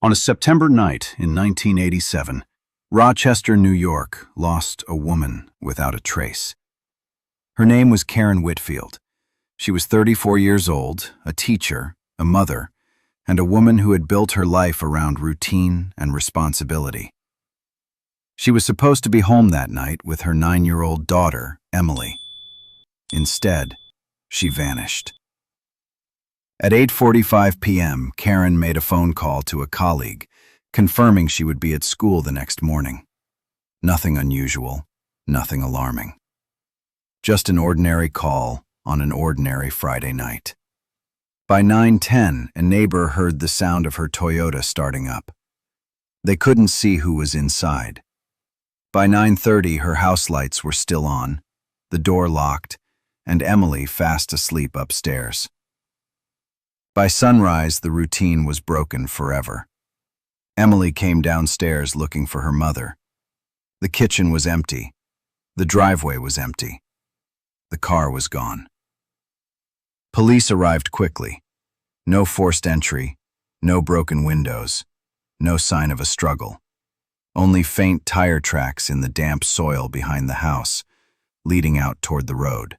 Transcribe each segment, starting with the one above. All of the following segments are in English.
On a September night in 1987, Rochester, New York, lost a woman without a trace. Her name was Karen Whitfield. She was 34 years old, a teacher, a mother, and a woman who had built her life around routine and responsibility. She was supposed to be home that night with her 9-year-old daughter, Emily. Instead, she vanished. At 8:45 p.m., Karen made a phone call to a colleague, confirming she would be at school the next morning. Nothing unusual, nothing alarming. Just an ordinary call on an ordinary Friday night. By 9:10, a neighbor heard the sound of her Toyota starting up. They couldn't see who was inside. By 9:30, her house lights were still on, the door locked, and Emily fast asleep upstairs. By sunrise, the routine was broken forever. Emily came downstairs looking for her mother. The kitchen was empty. The driveway was empty. The car was gone. Police arrived quickly. No forced entry, no broken windows, no sign of a struggle. Only faint tire tracks in the damp soil behind the house, leading out toward the road.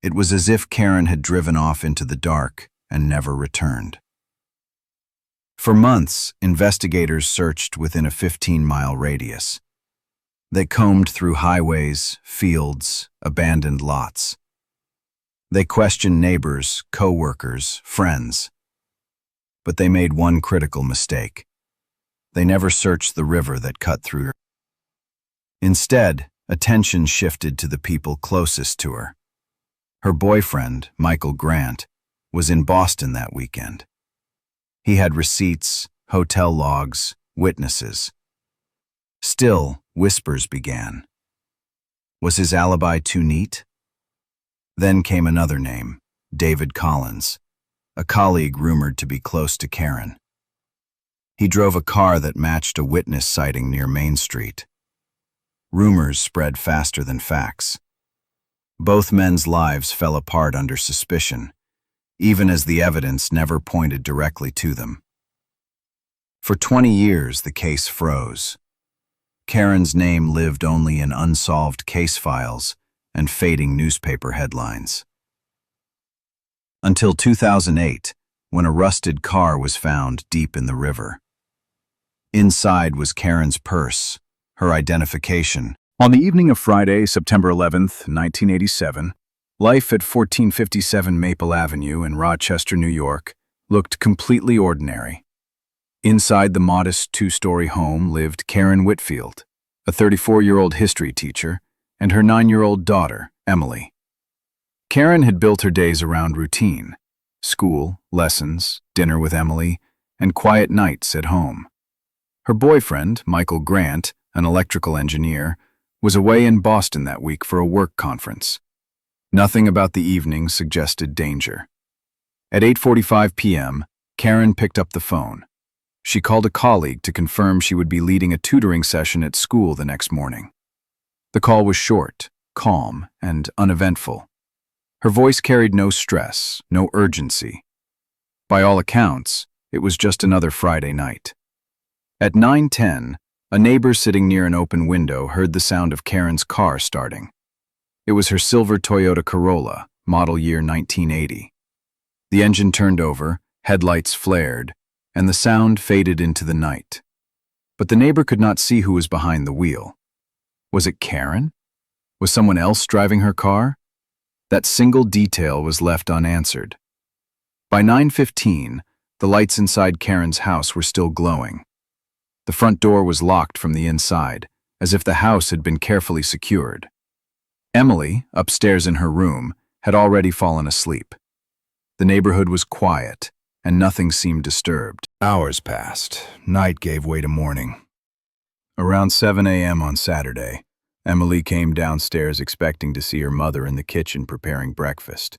It was as if Karen had driven off into the dark and never returned. For months, investigators searched within a 15-mile radius. They combed through highways, fields, abandoned lots. They questioned neighbors, co-workers, friends. But they made one critical mistake. They never searched the river that cut through her. Instead, attention shifted to the people closest to her. Her boyfriend, Michael Grant, was in Boston that weekend. He had receipts, hotel logs, witnesses. Still, whispers began. Was his alibi too neat? Then came another name, David Collins, a colleague rumored to be close to Karen. He drove a car that matched a witness sighting near Main Street. Rumors spread faster than facts. Both men's lives fell apart under suspicion, even as the evidence never pointed directly to them. For 20 years, the case froze. Karen's name lived only in unsolved case files and fading newspaper headlines. Until 2008, when a rusted car was found deep in the river. Inside was Karen's purse, her identification. On the evening of Friday, September 11th, 1987, life at 1457 Maple Avenue in Rochester, New York, looked completely ordinary. Inside the modest 2-story home lived Karen Whitfield, a 34-year-old history teacher, and her 9-year-old daughter, Emily. Karen had built her days around routine: school, lessons, dinner with Emily, and quiet nights at home. Her boyfriend, Michael Grant, an electrical engineer, was away in Boston that week for a work conference. Nothing about the evening suggested danger. At 8:45 p.m., Karen picked up the phone. She called a colleague to confirm she would be leading a tutoring session at school the next morning. The call was short, calm, and uneventful. Her voice carried no stress, no urgency. By all accounts, it was just another Friday night. At 9:10, a neighbor sitting near an open window heard the sound of Karen's car starting. It was her silver Toyota Corolla, model year 1980. The engine turned over, headlights flared, and the sound faded into the night. But the neighbor could not see who was behind the wheel. Was it Karen? Was someone else driving her car? That single detail was left unanswered. By 9:15, the lights inside Karen's house were still glowing. The front door was locked from the inside, as if the house had been carefully secured. Emily, upstairs in her room, had already fallen asleep. The neighborhood was quiet, and nothing seemed disturbed. Hours passed. Night gave way to morning. Around 7 a.m. on Saturday, Emily came downstairs expecting to see her mother in the kitchen preparing breakfast.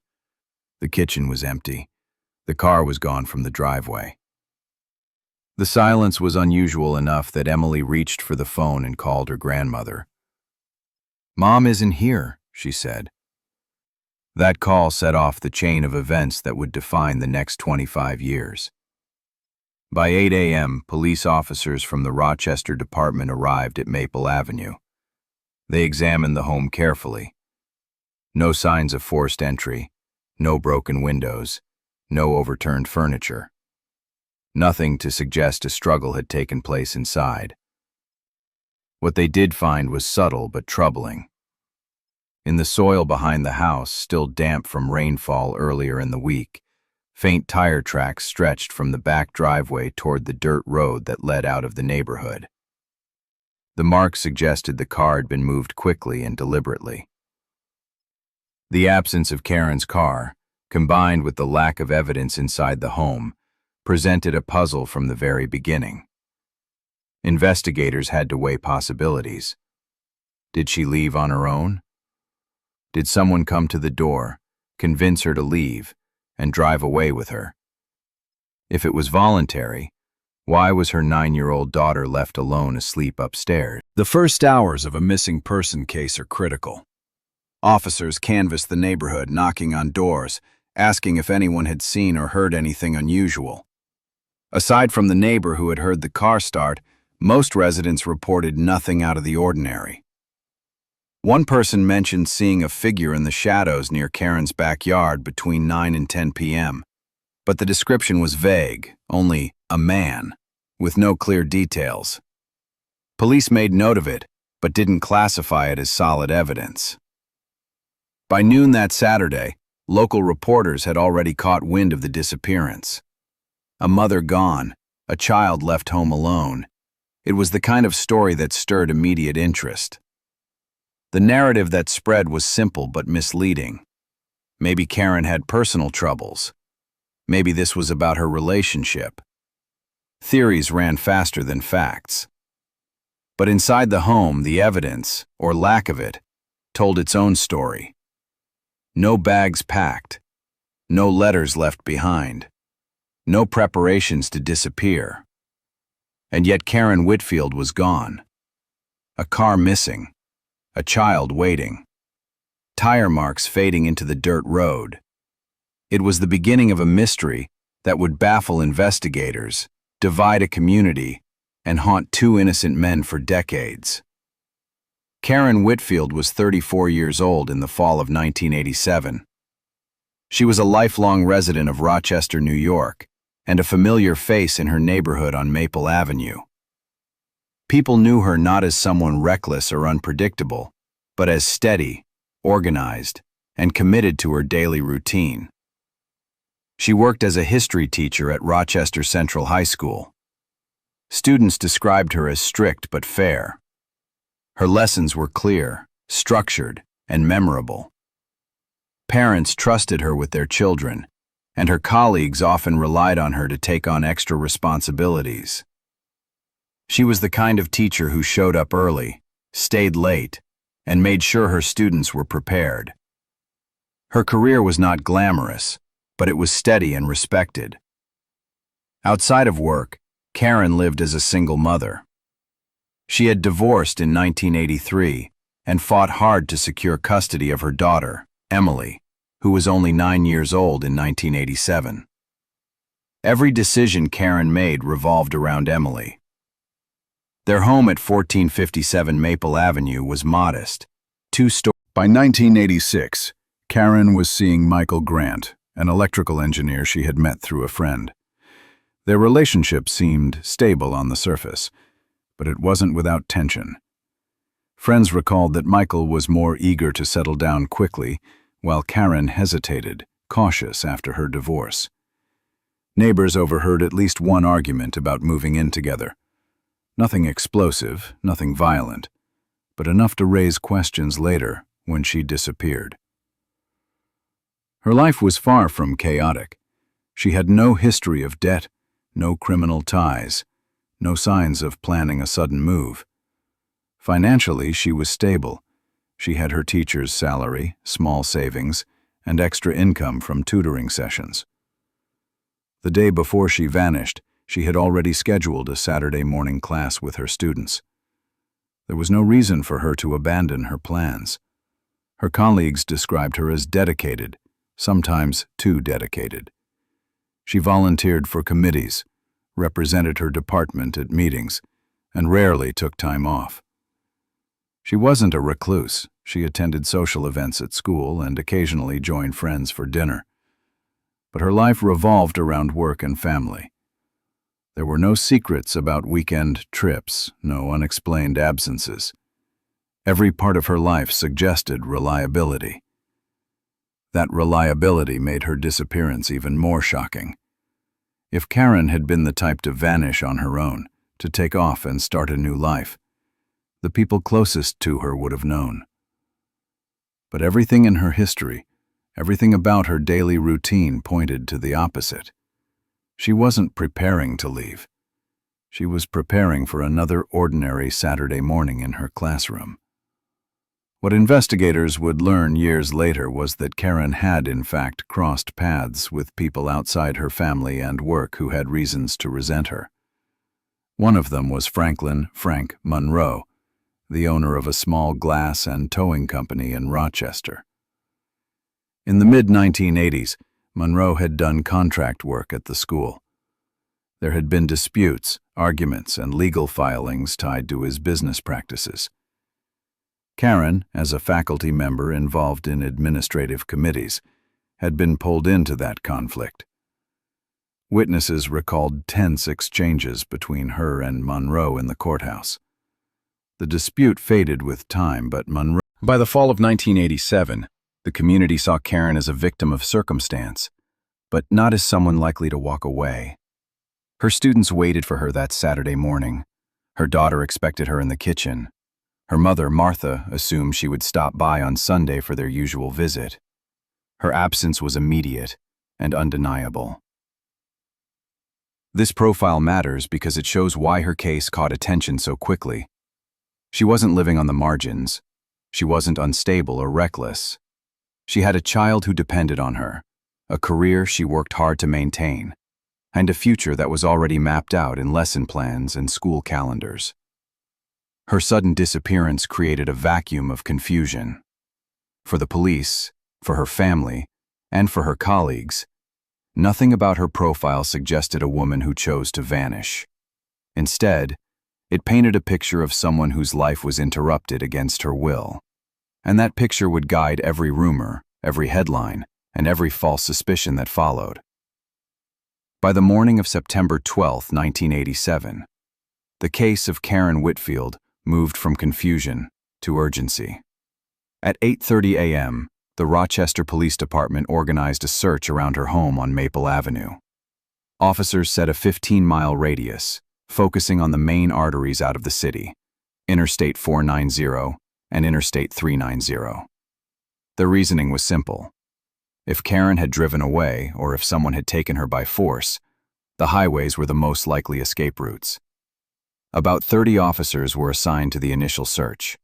The kitchen was empty. The car was gone from the driveway. The silence was unusual enough that Emily reached for the phone and called her grandmother. "Mom isn't here," she said. That call set off the chain of events that would define the next 25 years. By 8 a.m., police officers from the Rochester department arrived at Maple Avenue. They examined the home carefully. No signs of forced entry, no broken windows, no overturned furniture. Nothing to suggest a struggle had taken place inside. What they did find was subtle but troubling. In the soil behind the house, still damp from rainfall earlier in the week, faint tire tracks stretched from the back driveway toward the dirt road that led out of the neighborhood. The marks suggested the car had been moved quickly and deliberately. The absence of Karen's car, combined with the lack of evidence inside the home, presented a puzzle from the very beginning. Investigators had to weigh possibilities. Did she leave on her own? Did someone come to the door, convince her to leave, and drive away with her? If it was voluntary, why was her 9-year-old daughter left alone asleep upstairs? The first hours of a missing person case are critical. Officers canvassed the neighborhood, knocking on doors, asking if anyone had seen or heard anything unusual. Aside from the neighbor who had heard the car start, most residents reported nothing out of the ordinary. One person mentioned seeing a figure in the shadows near Karen's backyard between 9 and 10 p.m., but the description was vague, only a man, with no clear details. Police made note of it, but didn't classify it as solid evidence. By noon that Saturday, local reporters had already caught wind of the disappearance. A mother gone, a child left home alone. It was the kind of story that stirred immediate interest. The narrative that spread was simple but misleading. Maybe Karen had personal troubles. Maybe this was about her relationship. Theories ran faster than facts. But inside the home, the evidence, or lack of it, told its own story. No bags packed. No letters left behind. No preparations to disappear. And yet Karen Whitfield was gone. A car missing. A child waiting. Tire marks fading into the dirt road. It was the beginning of a mystery that would baffle investigators, divide a community, and haunt two innocent men for decades. Karen Whitfield was 34 years old in the fall of 1987. She was a lifelong resident of Rochester, New York, and a familiar face in her neighborhood on Maple Avenue. People knew her not as someone reckless or unpredictable, but as steady, organized, and committed to her daily routine. She worked as a history teacher at Rochester Central High School. Students described her as strict but fair. Her lessons were clear, structured, and memorable. Parents trusted her with their children, and her colleagues often relied on her to take on extra responsibilities. She was the kind of teacher who showed up early, stayed late, and made sure her students were prepared. Her career was not glamorous, but it was steady and respected. Outside of work, Karen lived as a single mother. She had divorced in 1983 and fought hard to secure custody of her daughter, Emily, who was only 9 years old in 1987. Every decision Karen made revolved around Emily. Their home at 1457 Maple Avenue was modest, two-story. By 1986, Karen was seeing Michael Grant, an electrical engineer she had met through a friend. Their relationship seemed stable on the surface, but it wasn't without tension. Friends recalled that Michael was more eager to settle down quickly, while Karen hesitated, cautious after her divorce. Neighbors overheard at least one argument about moving in together. Nothing explosive, nothing violent, but enough to raise questions later when she disappeared. Her life was far from chaotic. She had no history of debt, no criminal ties, no signs of planning a sudden move. Financially, she was stable. She had her teacher's salary, small savings, and extra income from tutoring sessions. The day before she vanished, she had already scheduled a Saturday morning class with her students. There was no reason for her to abandon her plans. Her colleagues described her as dedicated, sometimes too dedicated. She volunteered for committees, represented her department at meetings, and rarely took time off. She wasn't a recluse. She attended social events at school and occasionally joined friends for dinner. But her life revolved around work and family. There were no secrets about weekend trips, no unexplained absences. Every part of her life suggested reliability. That reliability made her disappearance even more shocking. If Karen had been the type to vanish on her own, to take off and start a new life, the people closest to her would have known. But everything in her history, everything about her daily routine pointed to the opposite. She wasn't preparing to leave. She was preparing for another ordinary Saturday morning in her classroom. What investigators would learn years later was that Karen had, in fact, crossed paths with people outside her family and work who had reasons to resent her. One of them was Frank Monroe, the owner of a small glass and towing company in Rochester. In the mid-1980s, Monroe had done contract work at the school. There had been disputes, arguments, and legal filings tied to his business practices. Karen, as a faculty member involved in administrative committees, had been pulled into that conflict. Witnesses recalled tense exchanges between her and Monroe in the courthouse. The dispute faded with time, but Monroe... By the fall of 1987, the community saw Karen as a victim of circumstance, but not as someone likely to walk away. Her students waited for her that Saturday morning. Her daughter expected her in the kitchen. Her mother, Martha, assumed she would stop by on Sunday for their usual visit. Her absence was immediate and undeniable. This profile matters because it shows why her case caught attention so quickly. She wasn't living on the margins. She wasn't unstable or reckless. She had a child who depended on her, a career she worked hard to maintain, and a future that was already mapped out in lesson plans and school calendars. Her sudden disappearance created a vacuum of confusion. For the police, for her family, and for her colleagues, nothing about her profile suggested a woman who chose to vanish. Instead, it painted a picture of someone whose life was interrupted against her will. And that picture would guide every rumor, every headline, and every false suspicion that followed. By the morning of September 12, 1987, the case of Karen Whitfield moved from confusion to urgency. At 8:30 a.m., the Rochester Police Department organized a search around her home on Maple Avenue. Officers set a 15-mile radius, focusing on the main arteries out of the city, Interstate 490 and Interstate 390. Their reasoning was simple. If Karen had driven away or if someone had taken her by force, the highways were the most likely escape routes. About 30 officers were assigned to the initial search.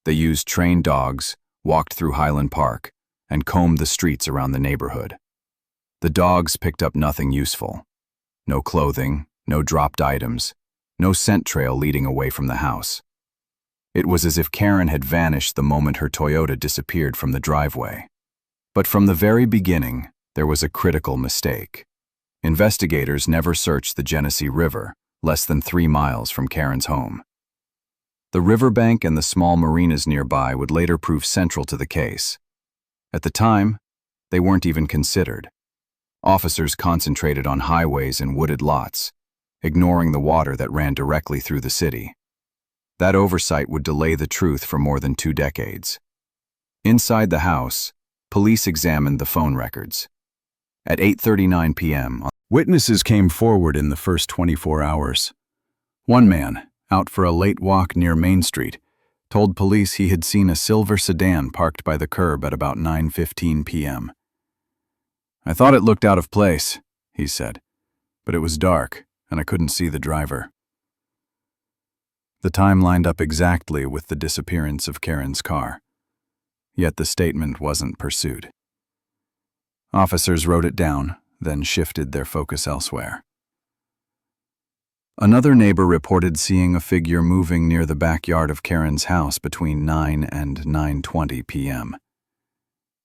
They used trained dogs, walked through Highland Park, and combed the streets around the neighborhood. The dogs picked up nothing useful. No clothing, no dropped items, no scent trail leading away from the house. It was as if Karen had vanished the moment her Toyota disappeared from the driveway. But from the very beginning, there was a critical mistake. Investigators never searched the Genesee River, less than 3 miles from Karen's home. The riverbank and the small marinas nearby would later prove central to the case. At the time, they weren't even considered. Officers concentrated on highways and wooded lots, ignoring the water that ran directly through the city. That oversight would delay the truth for more than 2 decades. Inside the house, police examined the phone records. At 8:39 p.m., witnesses came forward in the first 24 hours. One man, out for a late walk near Main Street, told police he had seen a silver sedan parked by the curb at about 9:15 p.m. "I thought it looked out of place," he said, "but it was dark and I couldn't see the driver." The time lined up exactly with the disappearance of Karen's car. Yet the statement wasn't pursued. Officers wrote it down, then shifted their focus elsewhere. Another neighbor reported seeing a figure moving near the backyard of Karen's house between 9 and 9:20 p.m.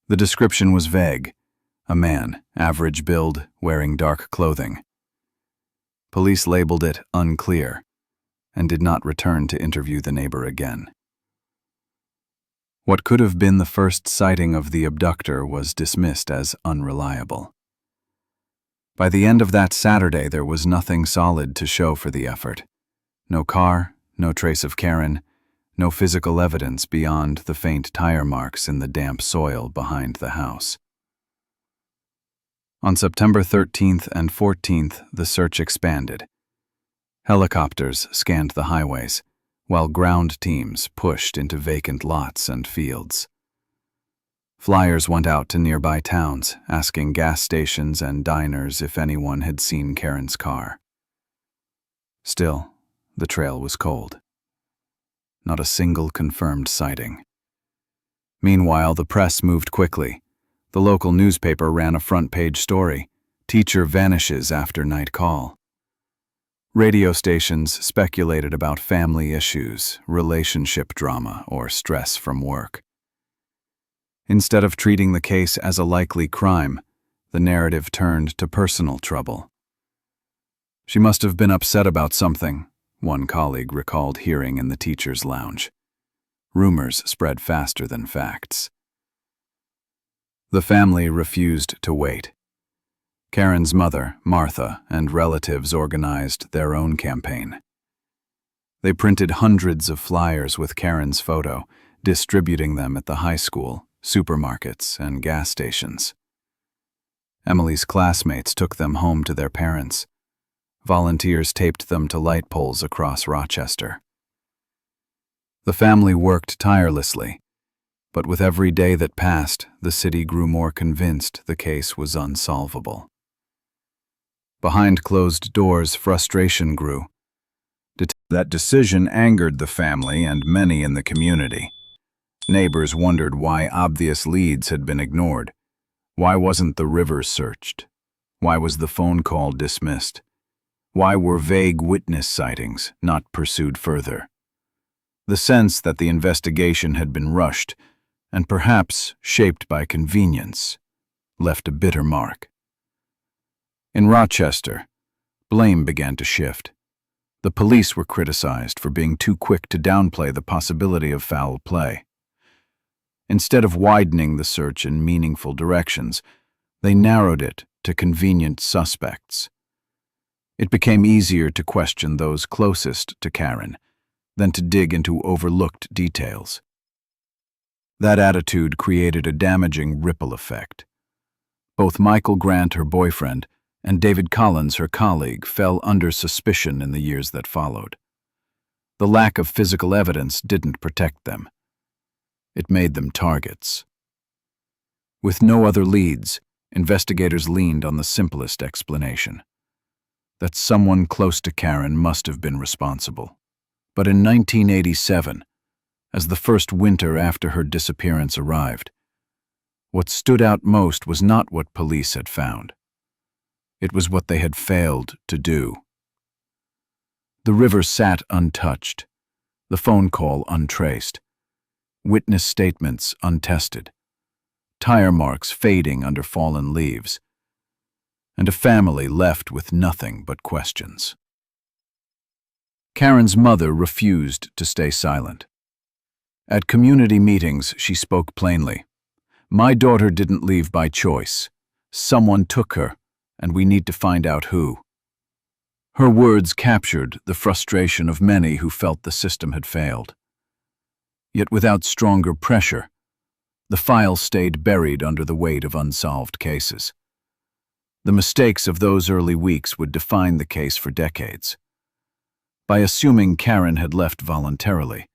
The description was vague: a man, average build, wearing dark clothing. Police labeled it unclear and did not return to interview the neighbor again. What could have been the first sighting of the abductor was dismissed as unreliable. By the end of that Saturday, there was nothing solid to show for the effort. No car, no trace of Karen, no physical evidence beyond the faint tire marks in the damp soil behind the house. On September 13th and 14th, the search expanded. Helicopters scanned the highways, while ground teams pushed into vacant lots and fields. Flyers went out to nearby towns, asking gas stations and diners if anyone had seen Karen's car. Still, the trail was cold. Not a single confirmed sighting. Meanwhile, the press moved quickly. The local newspaper ran a front-page story: "Teacher vanishes after night call." Radio stations speculated about family issues, relationship drama, or stress from work. Instead of treating the case as a likely crime, the narrative turned to personal trouble. "She must have been upset about something," one colleague recalled hearing in the teacher's lounge. Rumors spread faster than facts. The family refused to wait. Karen's mother, Martha, and relatives organized their own campaign. They printed hundreds of flyers with Karen's photo, distributing them at the high school, supermarkets, and gas stations. Emily's classmates took them home to their parents. Volunteers taped them to light poles across Rochester. The family worked tirelessly, but with every day that passed, the city grew more convinced the case was unsolvable. Behind closed doors, frustration grew. That decision angered the family and many in the community. Neighbors wondered why obvious leads had been ignored. Why wasn't the river searched? Why was the phone call dismissed? Why were vague witness sightings not pursued further? The sense that the investigation had been rushed, and perhaps shaped by convenience, left a bitter mark. In Rochester, blame began to shift. The police were criticized for being too quick to downplay the possibility of foul play. Instead of widening the search in meaningful directions, they narrowed it to convenient suspects. It became easier to question those closest to Karen than to dig into overlooked details. That attitude created a damaging ripple effect. Both Michael Grant, her boyfriend, and David Collins, her colleague, fell under suspicion in the years that followed. The lack of physical evidence didn't protect them. It made them targets. With no other leads, investigators leaned on the simplest explanation: that someone close to Karen must have been responsible. But in 1987, as the first winter after her disappearance arrived, what stood out most was not what police had found. It was what they had failed to do. The river sat untouched, the phone call untraced, witness statements untested, tire marks fading under fallen leaves, and a family left with nothing but questions. Karen's mother refused to stay silent. At community meetings, she spoke plainly. "My daughter didn't leave by choice. Someone took her, and we need to find out who." Her words captured the frustration of many who felt the system had failed. Yet without stronger pressure, the file stayed buried under the weight of unsolved cases. The mistakes of those early weeks would define the case for decades. By assuming Karen had left voluntarily,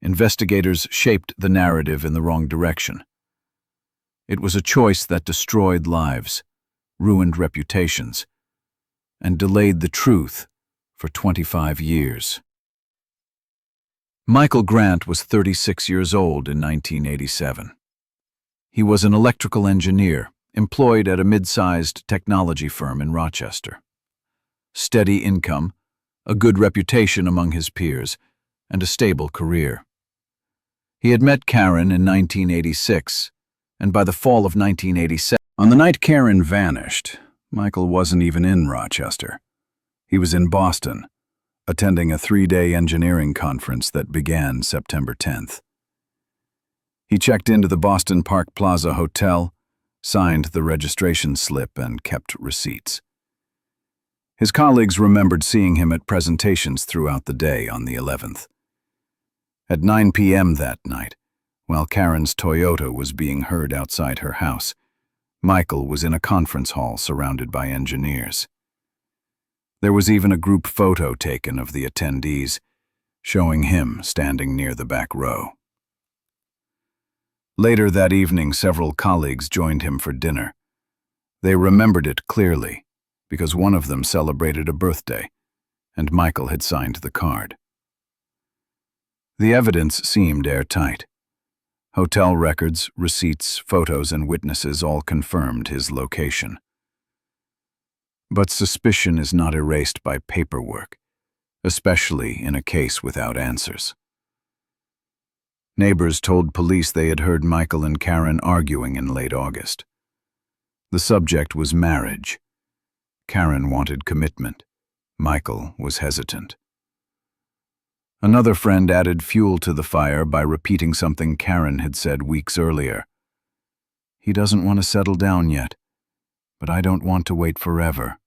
investigators shaped the narrative in the wrong direction. It was a choice that destroyed lives, ruined reputations, and delayed the truth for 25 years. Michael Grant was 36 years old in 1987. He was an electrical engineer employed at a mid-sized technology firm in Rochester. Steady income, a good reputation among his peers, and a stable career. He had met Karen in 1986, and by the fall of 1987, on the night Karen vanished, Michael wasn't even in Rochester. He was in Boston, attending a 3-day engineering conference that began September 10th. He checked into the Boston Park Plaza Hotel, signed the registration slip, and kept receipts. His colleagues remembered seeing him at presentations throughout the day on the 11th. At 9 p.m. that night, while Karen's Toyota was being heard outside her house, Michael was in a conference hall surrounded by engineers. There was even a group photo taken of the attendees, showing him standing near the back row. Later that evening, several colleagues joined him for dinner. They remembered it clearly, because one of them celebrated a birthday, and Michael had signed the card. The evidence seemed airtight. Hotel records, receipts, photos, and witnesses all confirmed his location. But suspicion is not erased by paperwork, especially in a case without answers. Neighbors told police they had heard Michael and Karen arguing in late August. The subject was marriage. Karen wanted commitment. Michael was hesitant. Another friend added fuel to the fire by repeating something Karen had said weeks earlier. "He doesn't want to settle down yet, but I don't want to wait forever."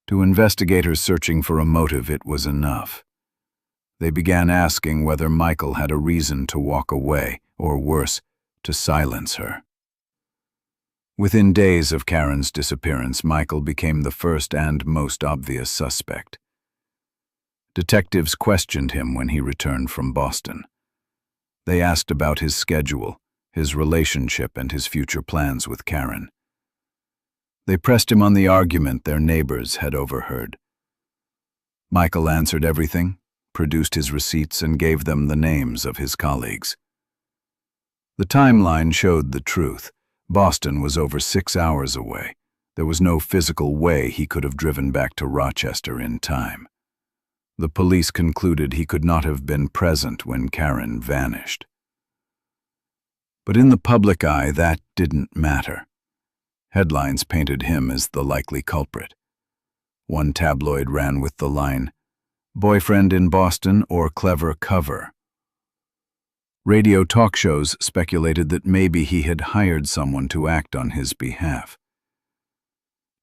To investigators searching for a motive, it was enough. They began asking whether Michael had a reason to walk away, or worse, to silence her. Within days of Karen's disappearance, Michael became the first and most obvious suspect. Detectives questioned him when he returned from Boston. They asked about his schedule, his relationship, and his future plans with Karen. They pressed him on the argument their neighbors had overheard. Michael answered everything, produced his receipts, and gave them the names of his colleagues. The timeline showed the truth. Boston was over 6 hours away. There was no physical way he could have driven back to Rochester in time. The police concluded he could not have been present when Karen vanished. But in the public eye, that didn't matter. Headlines painted him as the likely culprit. One tabloid ran with the line, "Boyfriend in Boston or clever cover." Radio talk shows speculated that maybe he had hired someone to act on his behalf.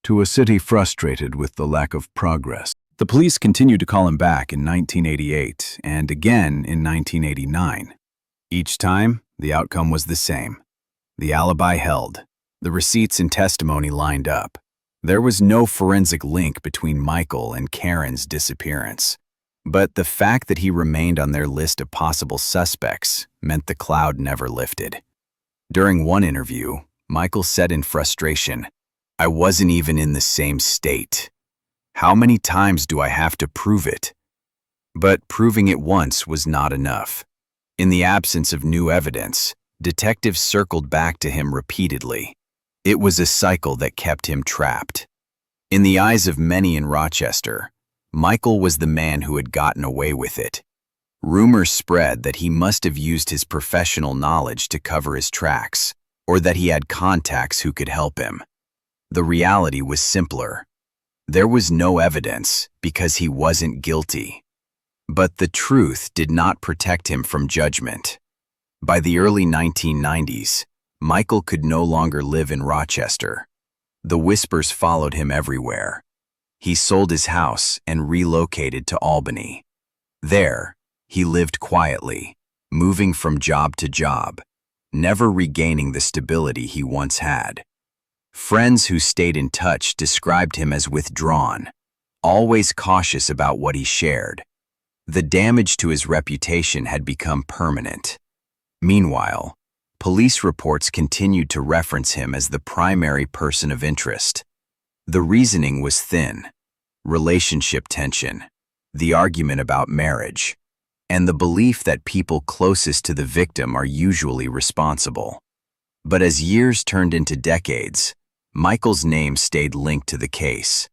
To a city frustrated with the lack of progress, the police continued to call him back in 1988 and again in 1989. Each time, the outcome was the same. The alibi held. The receipts and testimony lined up. There was no forensic link between Michael and Karen's disappearance. But the fact that he remained on their list of possible suspects meant the cloud never lifted. During one interview, Michael said in frustration, "I wasn't even in the same state. How many times do I have to prove it?" But proving it once was not enough. In the absence of new evidence, detectives circled back to him repeatedly. It was a cycle that kept him trapped. In the eyes of many in Rochester, Michael was the man who had gotten away with it. Rumors spread that he must have used his professional knowledge to cover his tracks, or that he had contacts who could help him. The reality was simpler. There was no evidence because he wasn't guilty. But the truth did not protect him from judgment. By the early 1990s, Michael could no longer live in Rochester. The whispers followed him everywhere. He sold his house and relocated to Albany. There, he lived quietly, moving from job to job, never regaining the stability he once had. Friends who stayed in touch described him as withdrawn, always cautious about what he shared. The damage to his reputation had become permanent. Meanwhile, police reports continued to reference him as the primary person of interest. The reasoning was thin: relationship tension, the argument about marriage, and the belief that people closest to the victim are usually responsible. But as years turned into decades, Michael's name stayed linked to the case.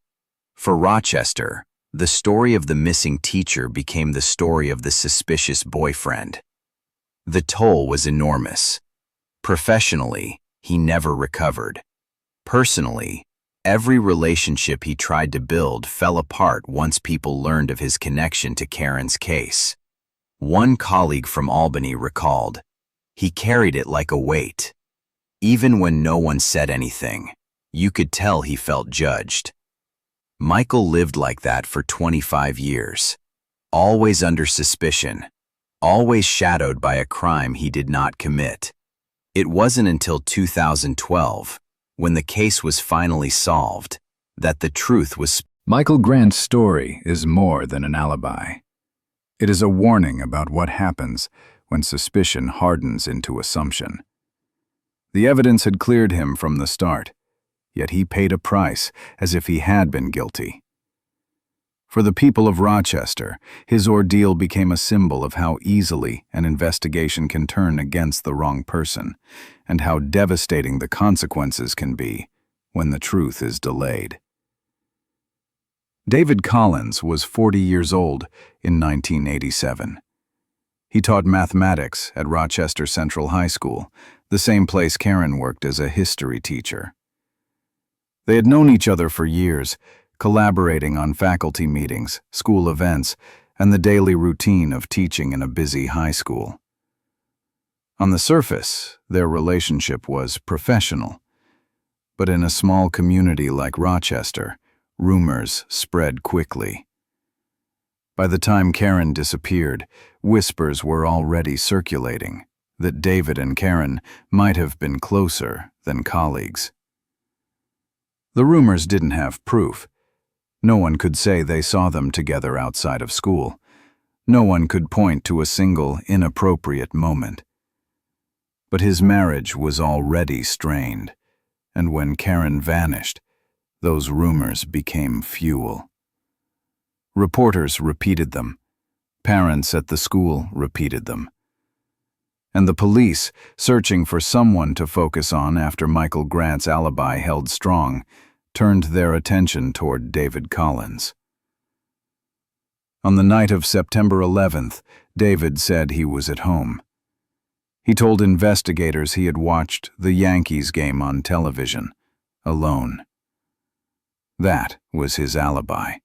For Rochester, the story of the missing teacher became the story of the suspicious boyfriend. The toll was enormous. Professionally, he never recovered. Personally, Every relationship he tried to build fell apart once people learned of his connection to Karen's case. One colleague from Albany recalled, "He carried it like a weight. Even when no one said anything, you could tell he felt judged." Michael lived like that for 25 years, always under suspicion, always shadowed by a crime he did not commit. It wasn't until 2012, when the case was finally solved, that the truth was. Michael Grant's story is more than an alibi. It is a warning about what happens when suspicion hardens into assumption. The evidence had cleared him from the start, yet he paid a price as if he had been guilty. For the people of Rochester, his ordeal became a symbol of how easily an investigation can turn against the wrong person, and how devastating the consequences can be when the truth is delayed. David Collins was 40 years old in 1987. He taught mathematics at Rochester Central High School, the same place Karen worked as a history teacher. They had known each other for years, collaborating on faculty meetings, school events, and the daily routine of teaching in a busy high school. On the surface, their relationship was professional, but in a small community like Rochester, rumors spread quickly. By the time Karen disappeared, whispers were already circulating that David and Karen might have been closer than colleagues. The rumors didn't have proof. No one could say they saw them together outside of school. No one could point to a single inappropriate moment. But his marriage was already strained, and when Karen vanished, those rumors became fuel. Reporters repeated them. Parents at the school repeated them. And the police, searching for someone to focus on after Michael Grant's alibi held strong, turned their attention toward David Collins. On the night of September 11th, David said he was at home. He told investigators he had watched the Yankees game on television, alone. That was his alibi.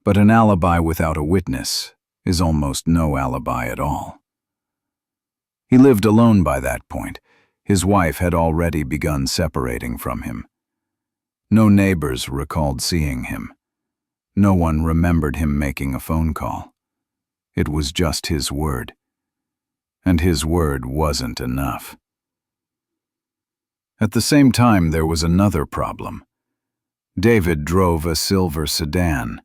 But an alibi without a witness is almost no alibi at all. He lived alone by that point. His wife had already begun separating from him. No neighbors recalled seeing him. No one remembered him making a phone call. It was just his word. And his word wasn't enough. At the same time, there was another problem. David drove a silver sedan.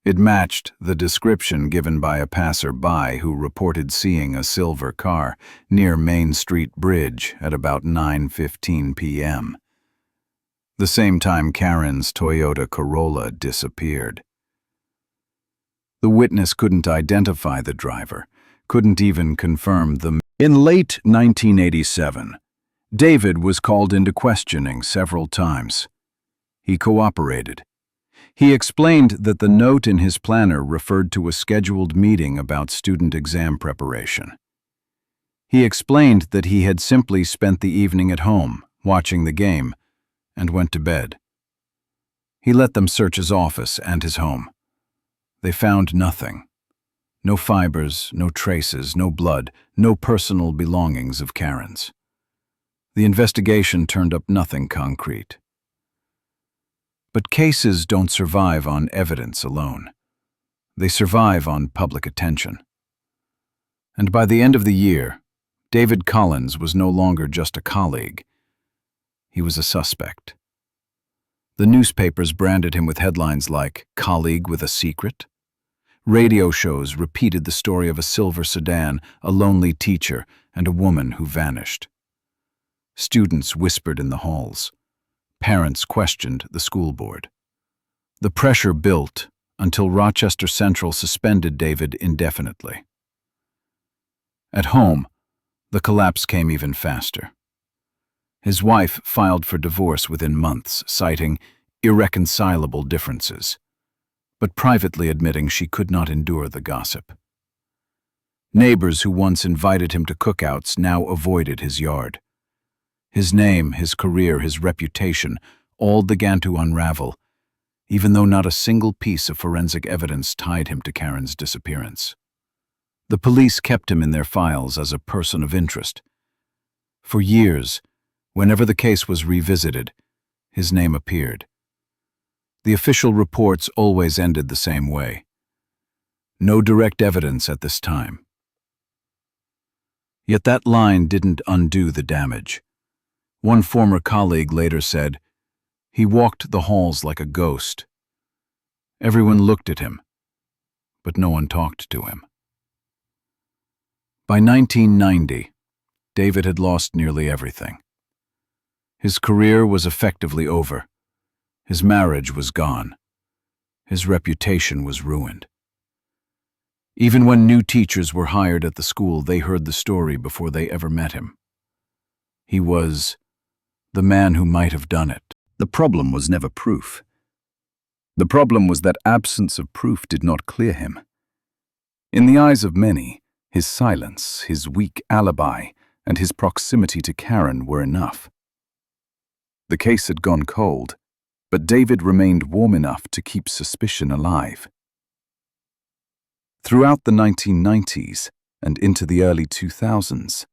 It matched the description given by a passerby who reported seeing a silver car near Main Street Bridge at about 9:15 p.m. The same time Karen's Toyota Corolla disappeared. The witness couldn't identify the driver, couldn't even confirm the. In late 1987, David was called into questioning several times. He cooperated. He explained that the note in his planner referred to a scheduled meeting about student exam preparation. He explained that he had simply spent the evening at home, watching the game, and went to bed. He let them search his office and his home. They found nothing. No fibers, no traces, no blood, no personal belongings of Karen's. The investigation turned up nothing concrete. But cases don't survive on evidence alone. They survive on public attention. And by the end of the year, David Collins was no longer just a colleague. He was a suspect. The newspapers branded him with headlines like "Colleague with a Secret." Radio shows repeated the story of a silver sedan, a lonely teacher, and a woman who vanished. Students whispered in the halls. Parents questioned the school board. The pressure built until Rochester Central suspended David indefinitely. At home, the collapse came even faster. His wife filed for divorce within months, citing irreconcilable differences, but privately admitting she could not endure the gossip. Neighbors who once invited him to cookouts now avoided his yard. His name, his career, his reputation, all began to unravel, even though not a single piece of forensic evidence tied him to Karen's disappearance. The police kept him in their files as a person of interest. For years, whenever the case was revisited, his name appeared. The official reports always ended the same way. No direct evidence at this time. Yet that line didn't undo the damage. One former colleague later said, "He walked the halls like a ghost. Everyone looked at him, but no one talked to him." By 1990, David had lost nearly everything. His career was effectively over. His marriage was gone. His reputation was ruined. Even when new teachers were hired at the school, they heard the story before they ever met him. He was the man who might have done it. The problem was never proof. The problem was that absence of proof did not clear him. In the eyes of many, his silence, his weak alibi, and his proximity to Karen were enough. The case had gone cold, but David remained warm enough to keep suspicion alive. Throughout the 1990s and into the early 2000s,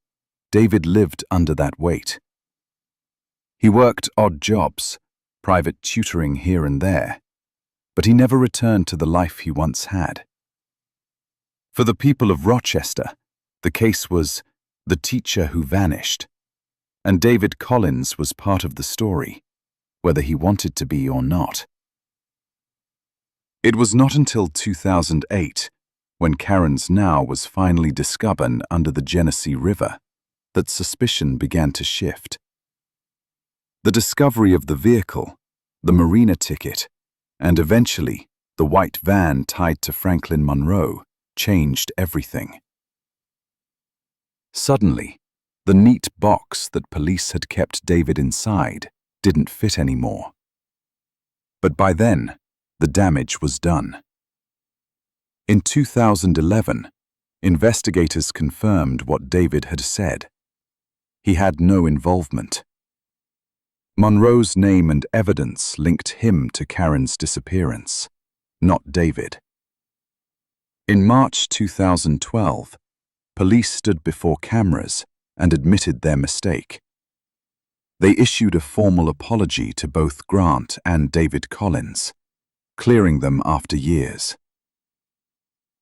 David lived under that weight. He worked odd jobs, private tutoring here and there, but he never returned to the life he once had. For the people of Rochester, the case was the teacher who vanished, and David Collins was part of the story, whether he wanted to be or not. It was not until 2008, when Karen's now was finally discovered under the Genesee River, that suspicion began to shift. The discovery of the vehicle, the marina ticket, and eventually the white van tied to Franklin Monroe changed everything. Suddenly, the neat box that police had kept David inside didn't fit anymore. But by then, the damage was done. In 2011, investigators confirmed what David had said. He had no involvement. Monroe's name and evidence linked him to Karen's disappearance, not David. In March 2012, police stood before cameras and admitted their mistake. They issued a formal apology to both Grant and David Collins, clearing them after years.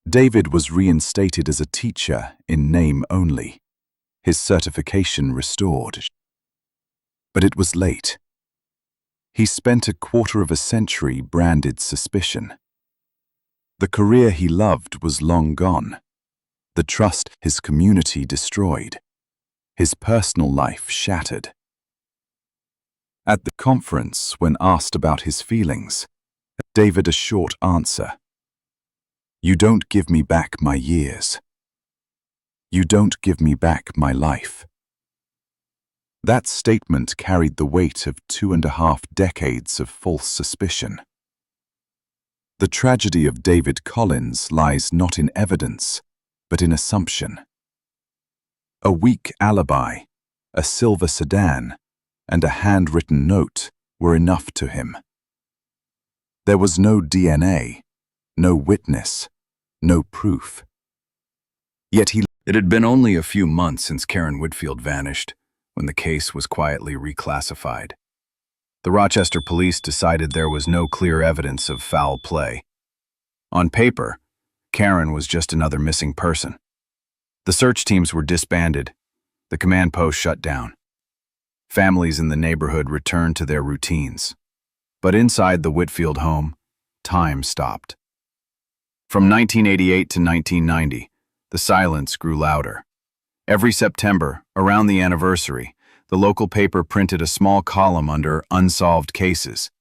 David was reinstated as a teacher in name only, his certification restored. But it was late. He spent a quarter of a century branded suspicion. The career he loved was long gone, the trust his community destroyed, his personal life shattered. At the conference, when asked about his feelings, David a short answer. "You don't give me back my years. You don't give me back my life." That statement carried the weight of 2.5 decades of false suspicion. The tragedy of David Collins lies not in evidence, but in assumption. A weak alibi, a silver sedan, and a handwritten note were enough to him. There was no DNA, no witness, no proof. Yet it had been only a few months since Karen Whitfield vanished, when the case was quietly reclassified. The Rochester police decided there was no clear evidence of foul play. On paper, Karen was just another missing person. The search teams were disbanded, the command post shut down. Families in the neighborhood returned to their routines. But inside the Whitfield home, time stopped. From 1988 to 1990, the silence grew louder. Every September, around the anniversary, the local paper printed a small column under Unsolved Cases.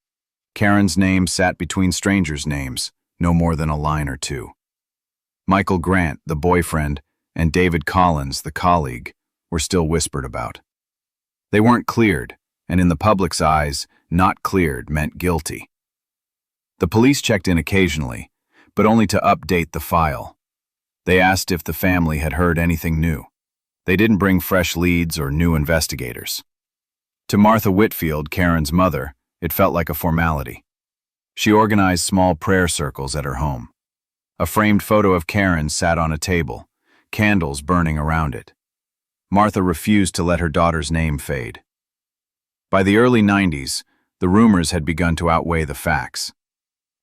Karen's name sat between strangers' names, no more than a line or two. Michael Grant, the boyfriend, and David Collins, the colleague, were still whispered about. They weren't cleared, and in the public's eyes, not cleared meant guilty. The police checked in occasionally, but only to update the file. They asked if the family had heard anything new. They didn't bring fresh leads or new investigators. To Martha Whitfield, Karen's mother, it felt like a formality. She organized small prayer circles at her home. A framed photo of Karen sat on a table, candles burning around it. Martha refused to let her daughter's name fade. By the early 90s, the rumors had begun to outweigh the facts.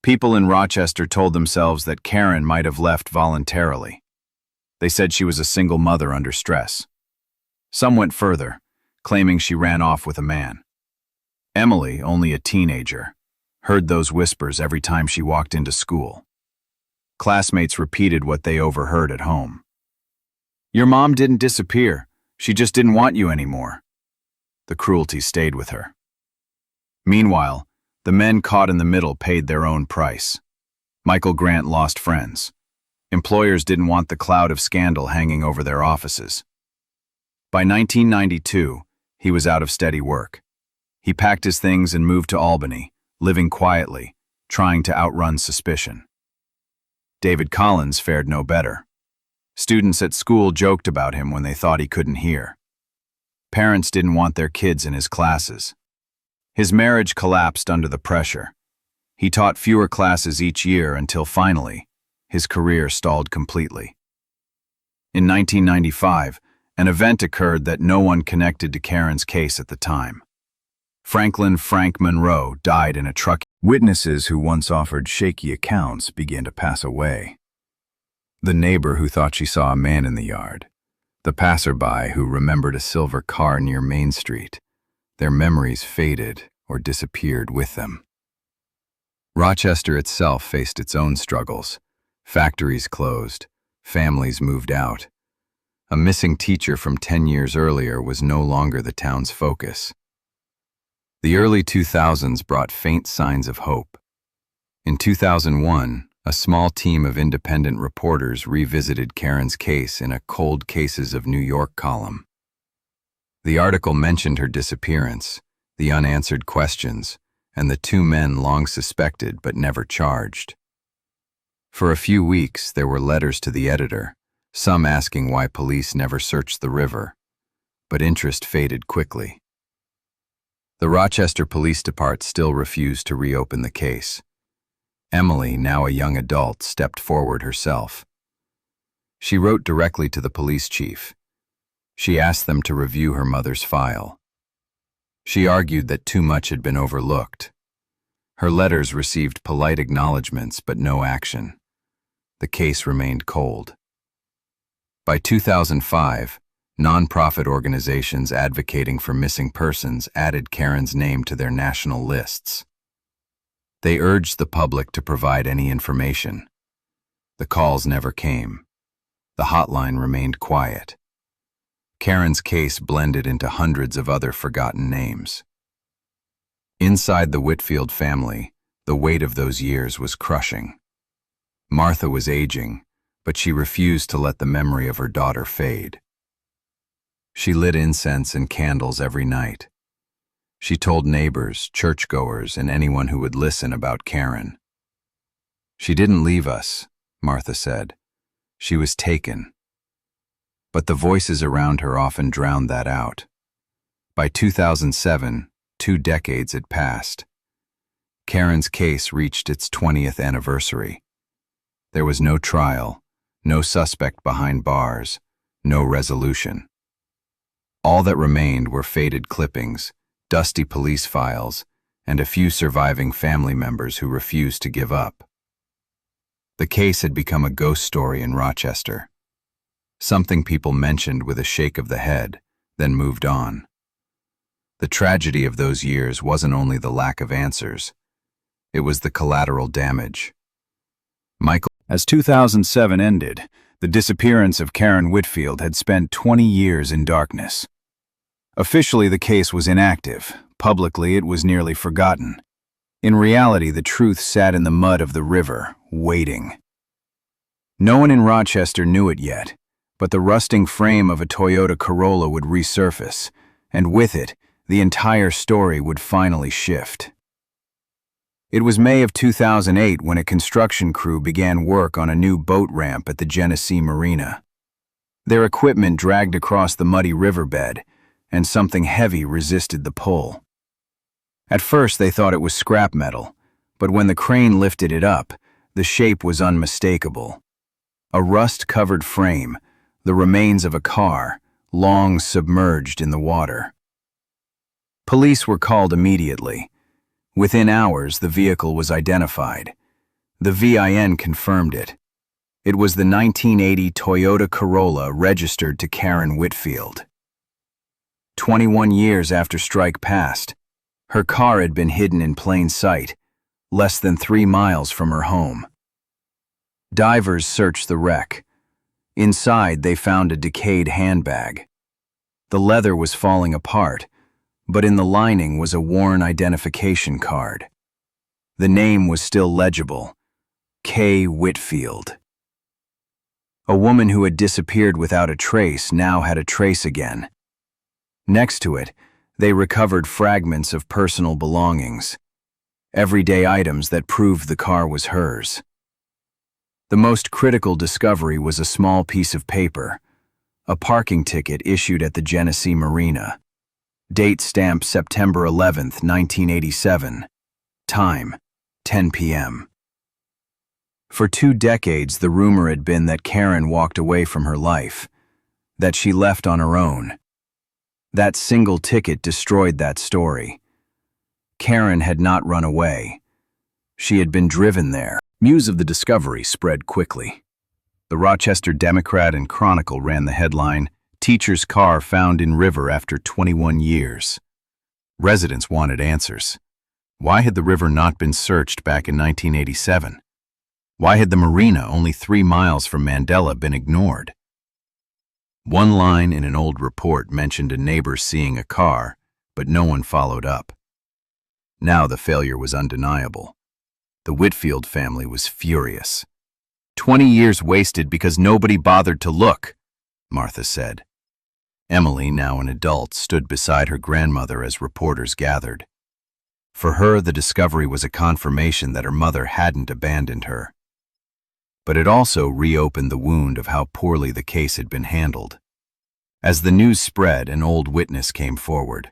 People in Rochester told themselves that Karen might have left voluntarily. They said she was a single mother under stress. Some went further, claiming she ran off with a man. Emily, only a teenager, heard those whispers every time she walked into school. Classmates repeated what they overheard at home. "Your mom didn't disappear. She just didn't want you anymore." The cruelty stayed with her. Meanwhile, the men caught in the middle paid their own price. Michael Grant lost friends. Employers didn't want the cloud of scandal hanging over their offices. By 1992, he was out of steady work. He packed his things and moved to Albany, living quietly, trying to outrun suspicion. David Collins fared no better. Students at school joked about him when they thought he couldn't hear. Parents didn't want their kids in his classes. His marriage collapsed under the pressure. He taught fewer classes each year until finally, his career stalled completely. In 1995, an event occurred that no one connected to Karen's case at the time. Franklin "Frank" Monroe died in a truck. Witnesses who once offered shaky accounts began to pass away. The neighbor who thought she saw a man in the yard. The passerby who remembered a silver car near Main Street. Their memories faded or disappeared with them. Rochester itself faced its own struggles. Factories closed. Families moved out. A missing teacher from 10 years earlier was no longer the town's focus. The early 2000s brought faint signs of hope. In 2001, a small team of independent reporters revisited Karen's case in a Cold Cases of New York column. The article mentioned her disappearance, the unanswered questions, and the two men long suspected but never charged. For a few weeks, there were letters to the editor, some asking why police never searched the river, but interest faded quickly. The Rochester Police Department still refused to reopen the case. Emily, now a young adult, stepped forward herself. She wrote directly to the police chief. She asked them to review her mother's file. She argued that too much had been overlooked. Her letters received polite acknowledgments but no action. The case remained cold. By 2005, nonprofit organizations advocating for missing persons added Karen's name to their national lists. They urged the public to provide any information. The calls never came. The hotline remained quiet. Karen's case blended into hundreds of other forgotten names. Inside the Whitfield family, the weight of those years was crushing. Martha was aging, but she refused to let the memory of her daughter fade. She lit incense and candles every night. She told neighbors, churchgoers, and anyone who would listen about Karen. "She didn't leave us," Martha said. "She was taken." But the voices around her often drowned that out. By 2007, 2 decades had passed. Karen's case reached its 20th anniversary. There was no trial, no suspect behind bars, no resolution. All that remained were faded clippings, dusty police files, and a few surviving family members who refused to give up. The case had become a ghost story in Rochester. Something people mentioned with a shake of the head, then moved on. The tragedy of those years wasn't only the lack of answers, it was the collateral damage. As 2007 ended, the disappearance of Karen Whitfield had spent 20 years in darkness. Officially, the case was inactive. Publicly, it was nearly forgotten. In reality, the truth sat in the mud of the river, waiting. No one in Rochester knew it yet, but the rusting frame of a Toyota Corolla would resurface, and with it, the entire story would finally shift. It was May of 2008 when a construction crew began work on a new boat ramp at the Genesee Marina. Their equipment dragged across the muddy riverbed, and something heavy resisted the pull. At first they thought it was scrap metal, but when the crane lifted it up, the shape was unmistakable. A rust-covered frame, the remains of a car, long submerged in the water. Police were called immediately. Within hours, the vehicle was identified. The VIN confirmed it. It was the 1980 Toyota Corolla registered to Karen Whitfield. 21 years after strike passed, her car had been hidden in plain sight, less than 3 miles from her home. Divers searched the wreck. Inside, they found a decayed handbag. The leather was falling apart, but in the lining was a worn identification card. The name was still legible: K. Whitfield. A woman who had disappeared without a trace now had a trace again. Next to it, they recovered fragments of personal belongings, everyday items that proved the car was hers. The most critical discovery was a small piece of paper, a parking ticket issued at the Genesee Marina. Date stamped September 11, 1987. Time, 10 p.m. For 2 decades, the rumor had been that Karen walked away from her life, that she left on her own. That single ticket destroyed that story. Karen had not run away. She had been driven there. News of the discovery spread quickly. The Rochester Democrat and Chronicle ran the headline, "Teacher's car found in river after 21 years." Residents wanted answers. Why had the river not been searched back in 1987? Why had the marina, only 3 miles from Mandela, been ignored? One line in an old report mentioned a neighbor seeing a car, but no one followed up. Now the failure was undeniable. The Whitfield family was furious. 20 years wasted because nobody bothered to look, Martha said. Emily, now an adult, stood beside her grandmother as reporters gathered. For her, the discovery was a confirmation that her mother hadn't abandoned her. But it also reopened the wound of how poorly the case had been handled. As the news spread, an old witness came forward.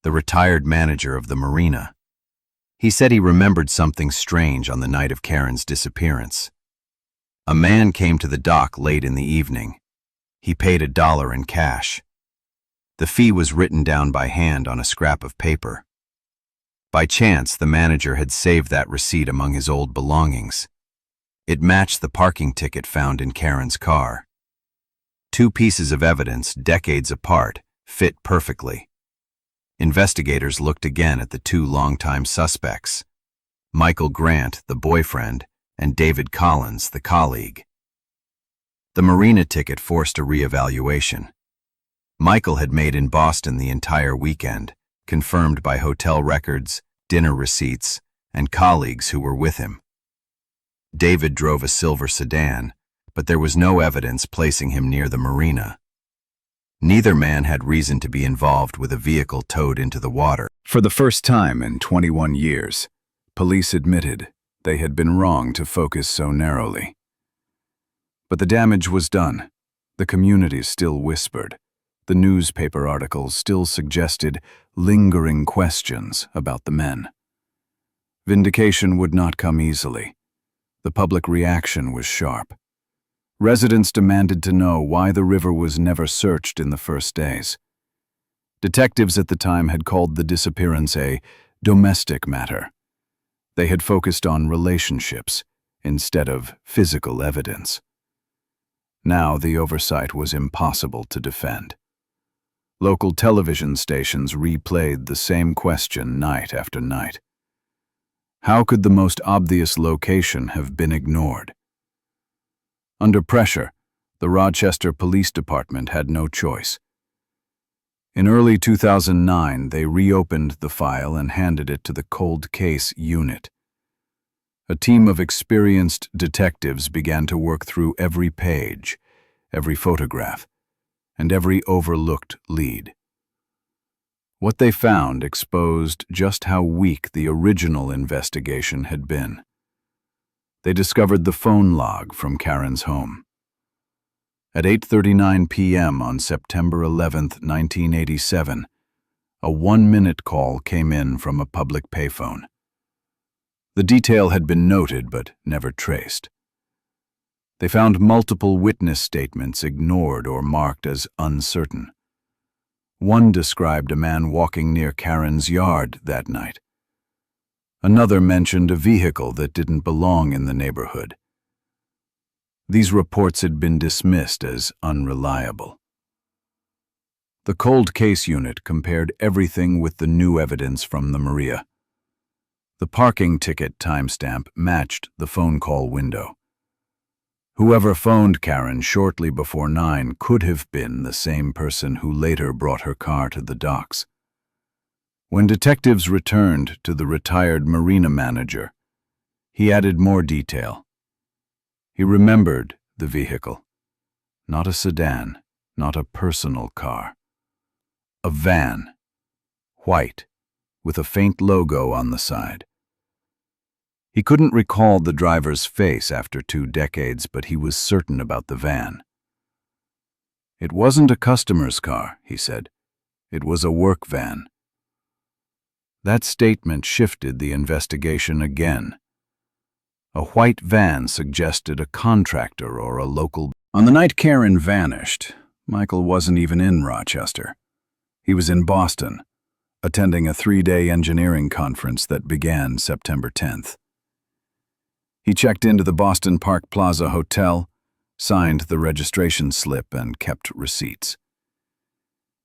The retired manager of the marina. He said he remembered something strange on the night of Karen's disappearance. A man came to the dock late in the evening. He paid $1 in cash. The fee was written down by hand on a scrap of paper. By chance, the manager had saved that receipt among his old belongings. It matched the parking ticket found in Karen's car. 2 pieces of evidence, decades apart, fit perfectly. Investigators looked again at the 2 longtime suspects, Michael Grant, the boyfriend, and David Collins, the colleague. The marina ticket forced a reevaluation. Michael had made in Boston the entire weekend, confirmed by hotel records, dinner receipts, and colleagues who were with him. David drove a silver sedan, but there was no evidence placing him near the marina. Neither man had reason to be involved with a vehicle towed into the water. For the first time in 21 years, police admitted they had been wrong to focus so narrowly. But the damage was done. The community still whispered. The newspaper articles still suggested lingering questions about the men. Vindication would not come easily. The public reaction was sharp. Residents demanded to know why the river was never searched in the first days. Detectives at the time had called the disappearance a domestic matter. They had focused on relationships instead of physical evidence. Now the oversight was impossible to defend. Local television stations replayed the same question night after night. How could the most obvious location have been ignored? Under pressure, the Rochester Police Department had no choice. In early 2009, they reopened the file and handed it to the Cold Case Unit. A team of experienced detectives began to work through every page, every photograph, and every overlooked lead. What they found exposed just how weak the original investigation had been. They discovered the phone log from Karen's home. At 8:39 p.m. on September 11, 1987, a 1-minute call came in from a public payphone. The detail had been noted but never traced. They found multiple witness statements ignored or marked as uncertain. One described a man walking near Karen's yard that night. Another mentioned a vehicle that didn't belong in the neighborhood. These reports had been dismissed as unreliable. The cold case unit compared everything with the new evidence from the Maria. The parking ticket timestamp matched the phone call window. Whoever phoned Karen shortly before 9 could have been the same person who later brought her car to the docks. When detectives returned to the retired marina manager, he added more detail. He remembered the vehicle. Not a sedan, not a personal car. A van, white, with a faint logo on the side. He couldn't recall the driver's face after 2 decades, but he was certain about the van. It wasn't a customer's car, he said. It was a work van. That statement shifted the investigation again. A white van suggested a contractor or a local. On the night Karen vanished, Michael wasn't even in Rochester. He was in Boston, attending a 3-day engineering conference that began September 10th. He checked into the Boston Park Plaza Hotel, signed the registration slip, and kept receipts.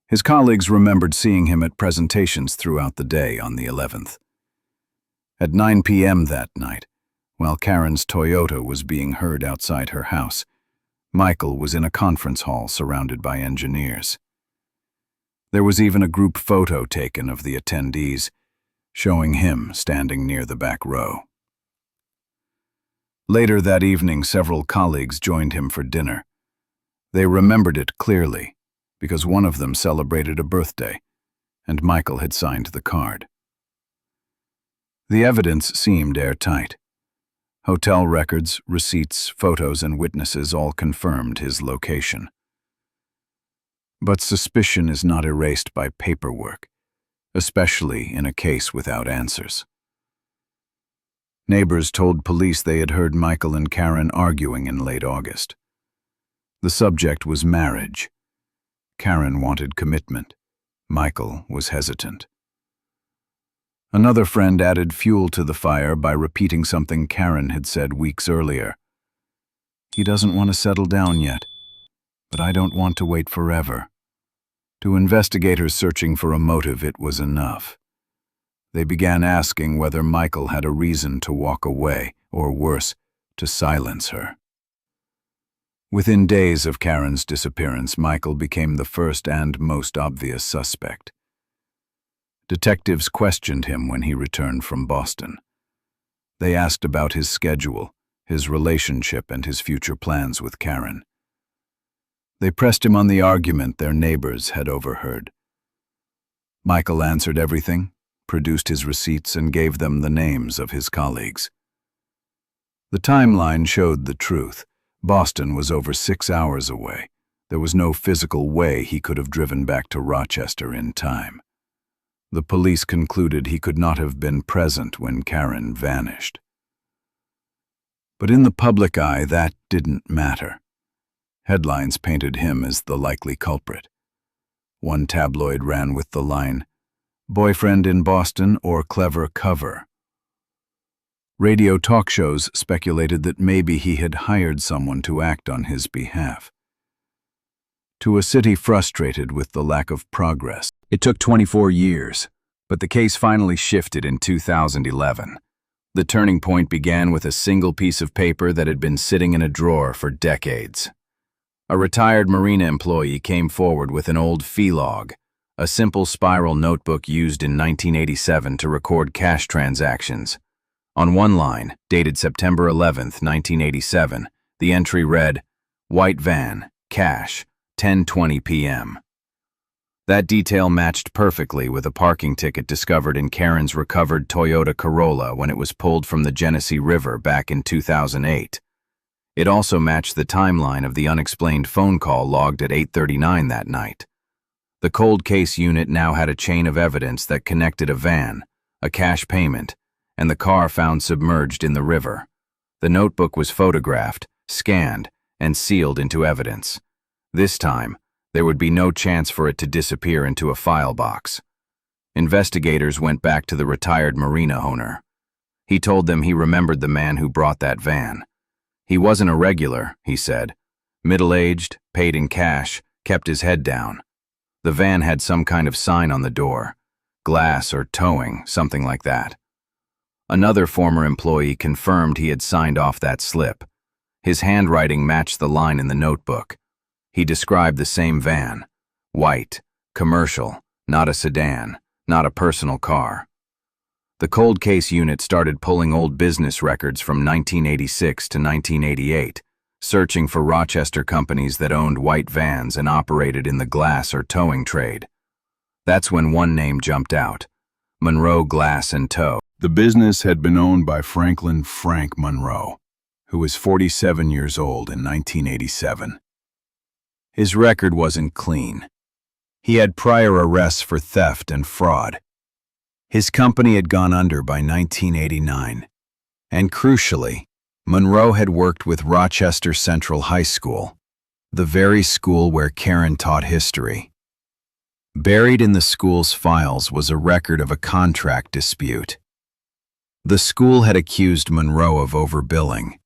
His colleagues remembered seeing him at presentations throughout the day on the 11th. At 9 p.m. that night, while Karen's Toyota was being heard outside her house, Michael was in a conference hall surrounded by engineers. There was even a group photo taken of the attendees, showing him standing near the back row. Later that evening, several colleagues joined him for dinner. They remembered it clearly, because one of them celebrated a birthday, and Michael had signed the card. The evidence seemed airtight. Hotel records, receipts, photos, and witnesses all confirmed his location. But suspicion is not erased by paperwork, especially in a case without answers. Neighbors told police they had heard Michael and Karen arguing in late August. The subject was marriage. Karen wanted commitment. Michael was hesitant. Another friend added fuel to the fire by repeating something Karen had said weeks earlier. "He doesn't want to settle down yet, but I don't want to wait forever." To investigators searching for a motive, it was enough. They began asking whether Michael had a reason to walk away, or worse, to silence her. Within days of Karen's disappearance, Michael became the first and most obvious suspect. Detectives questioned him when he returned from Boston. They asked about his schedule, his relationship, and his future plans with Karen. They pressed him on the argument their neighbors had overheard. Michael answered everything, produced his receipts, and gave them the names of his colleagues. The timeline showed the truth. Boston was over 6 hours away. There was no physical way he could have driven back to Rochester in time. The police concluded he could not have been present when Karen vanished. But in the public eye, that didn't matter. Headlines painted him as the likely culprit. One tabloid ran with the line, "Boyfriend in Boston or clever cover." Radio talk shows speculated that maybe he had hired someone to act on his behalf. To a city frustrated with the lack of progress, it took 24 years, but the case finally shifted in 2011. The turning point began with a single piece of paper that had been sitting in a drawer for decades. A retired marina employee came forward with an old fee log, a simple spiral notebook used in 1987 to record cash transactions. On one line, dated September 11, 1987, the entry read, "White van, cash, 10:20 p.m." That detail matched perfectly with a parking ticket discovered in Karen's recovered Toyota Corolla when it was pulled from the Genesee River back in 2008. It also matched the timeline of the unexplained phone call logged at 8:39 that night. The cold case unit now had a chain of evidence that connected a van, a cash payment, and the car found submerged in the river. The notebook was photographed, scanned, and sealed into evidence. This time, there would be no chance for it to disappear into a file box. Investigators went back to the retired marina owner. He told them he remembered the man who brought that van. He wasn't a regular, he said. Middle-aged, paid in cash, kept his head down. The van had some kind of sign on the door. Glass or towing, something like that. Another former employee confirmed he had signed off that slip. His handwriting matched the line in the notebook. He described the same van. White, commercial, not a sedan, not a personal car. The cold case unit started pulling old business records from 1986 to 1988, searching for Rochester companies that owned white vans and operated in the glass or towing trade. That's when one name jumped out: Monroe Glass and Tow. The business had been owned by Franklin "Frank" Monroe, who was 47 years old in 1987. His record wasn't clean. He had prior arrests for theft and fraud. His company had gone under by 1989. And crucially, Monroe had worked with Rochester Central High School, the very school where Karen taught history. Buried in the school's files was a record of a contract dispute. The school had accused Monroe of overbilling.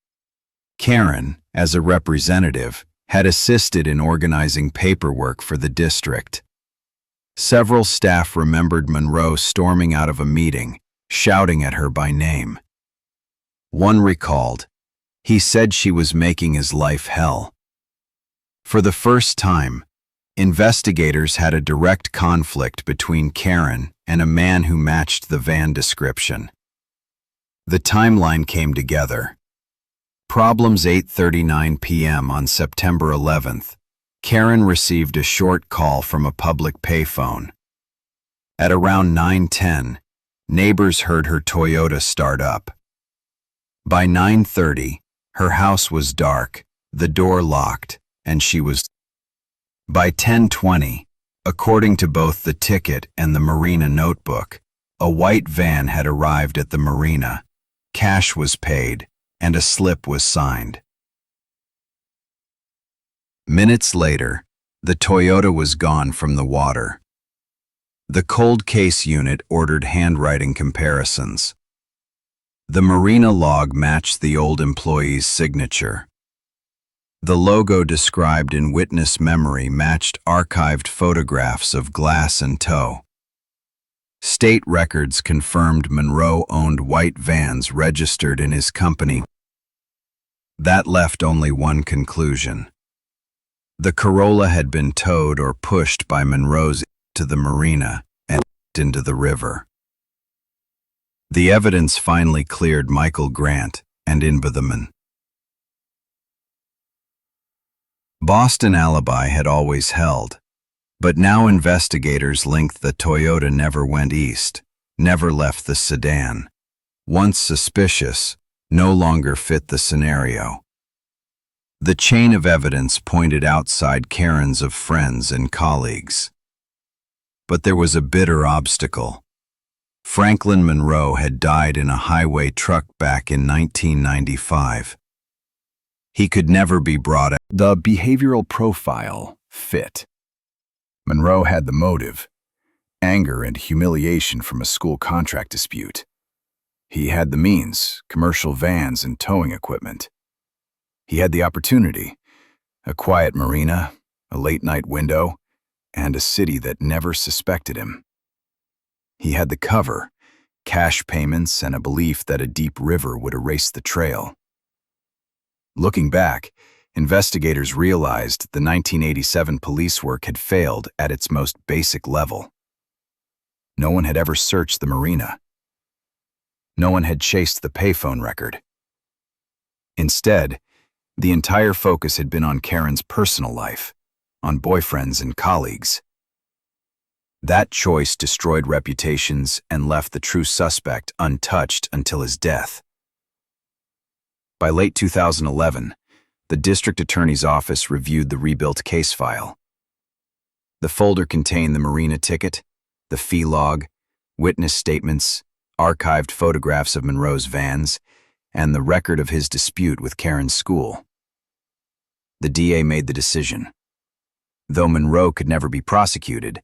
Karen, as a representative, had assisted in organizing paperwork for the district. Several staff remembered Monroe storming out of a meeting, shouting at her by name. One recalled, he said she was making his life hell. For the first time, investigators had a direct conflict between Karen and a man who matched the van description. The timeline came together. Problems 8:39 p.m. on September 11th. Karen received a short call from a public payphone. At around 9:10, neighbors heard her Toyota start up. By 9:30, her house was dark, the door locked, and she was. By 10:20, according to both the ticket and the marina notebook, a white van had arrived at the marina, cash was paid, and a slip was signed. Minutes later, the Toyota was gone from the water. The cold case unit ordered handwriting comparisons. The marina log matched the old employee's signature. The logo described in witness memory matched archived photographs of Glass and Tow. State records confirmed Monroe owned white vans registered in his company. That left only one conclusion. The Corolla had been towed or pushed by Monroe's to the marina and into the river. The evidence finally cleared Michael Grant and Inbethaman. Boston alibi had always held, but now investigators linked the Toyota never went east, never left the sedan. Once suspicious, no longer fit the scenario. The chain of evidence pointed outside Karen's of friends and colleagues. But there was a bitter obstacle. Franklin Monroe had died in a highway truck back in 1995. He could never be brought out. The behavioral profile fit. Monroe had the motive: anger and humiliation from a school contract dispute. He had the means: commercial vans and towing equipment. He had the opportunity: a quiet marina, a late-night window, and a city that never suspected him. He had the cover: cash payments and a belief that a deep river would erase the trail. Looking back, investigators realized the 1987 police work had failed at its most basic level. No one had ever searched the marina. No one had chased the payphone record. Instead, the entire focus had been on Karen's personal life, on boyfriends and colleagues. That choice destroyed reputations and left the true suspect untouched until his death. By late 2011, The district attorney's office reviewed the rebuilt case file. The folder contained the marina ticket, the fee log, witness statements, archived photographs of Monroe's vans, and the record of his dispute with Karen's school. The DA made the decision. Though Monroe could never be prosecuted,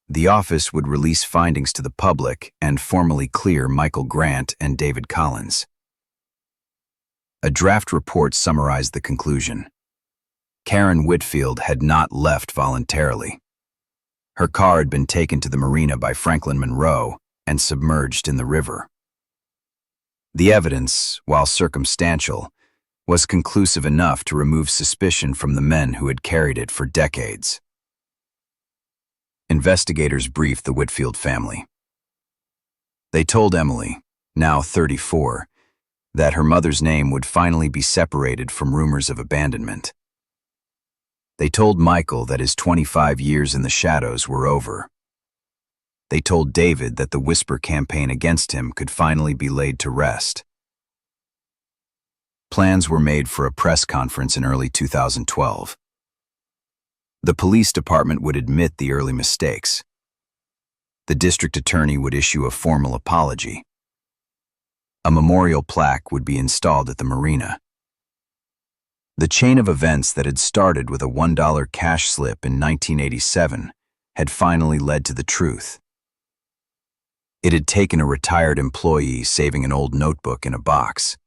the office would release findings to the public and formally clear Michael Grant and David Collins. A draft report summarized the conclusion. Karen Whitfield had not left voluntarily. Her car had been taken to the marina by Franklin Monroe and submerged in the river. The evidence, while circumstantial, was conclusive enough to remove suspicion from the men who had carried it for decades. Investigators briefed the Whitfield family. They told Emily, now 34, that her mother's name would finally be separated from rumors of abandonment. They told Michael that his 25 years in the shadows were over. They told David that the whisper campaign against him could finally be laid to rest. Plans were made for a press conference in early 2012. The police department would admit the early mistakes. The district attorney would issue a formal apology. A memorial plaque would be installed at the marina. The chain of events that had started with a $1 cash slip in 1987 had finally led to the truth. It had taken a retired employee saving an old notebook in a box.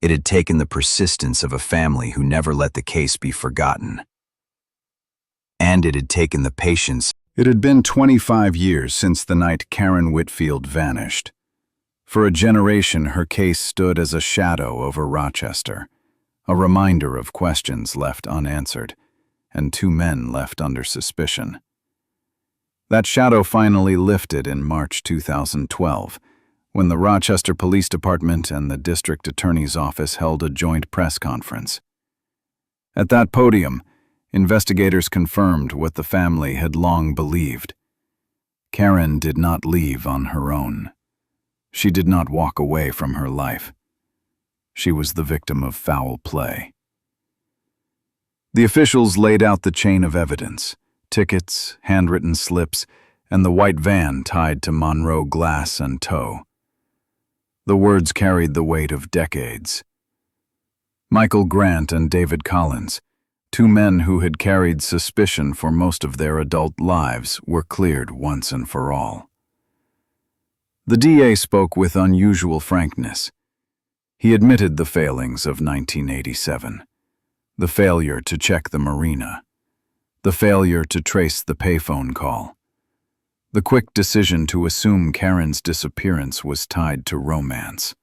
It had taken the persistence of a family who never let the case be forgotten. And it had taken the patience. It had been 25 years since the night Karen Whitfield vanished. For a generation, her case stood as a shadow over Rochester, a reminder of questions left unanswered, and 2 men left under suspicion. That shadow finally lifted in March 2012, when the Rochester Police Department and the District Attorney's Office held a joint press conference. At that podium, investigators confirmed what the family had long believed. Karen did not leave on her own. She did not walk away from her life. She was the victim of foul play. The officials laid out the chain of evidence: tickets, handwritten slips, and the white van tied to Monroe glass and tow. The words carried the weight of decades. Michael Grant and David Collins, 2 men who had carried suspicion for most of their adult lives, were cleared once and for all. The DA spoke with unusual frankness. He admitted the failings of 1987, the failure to check the marina, the failure to trace the payphone call, the quick decision to assume Karen's disappearance was tied to romance.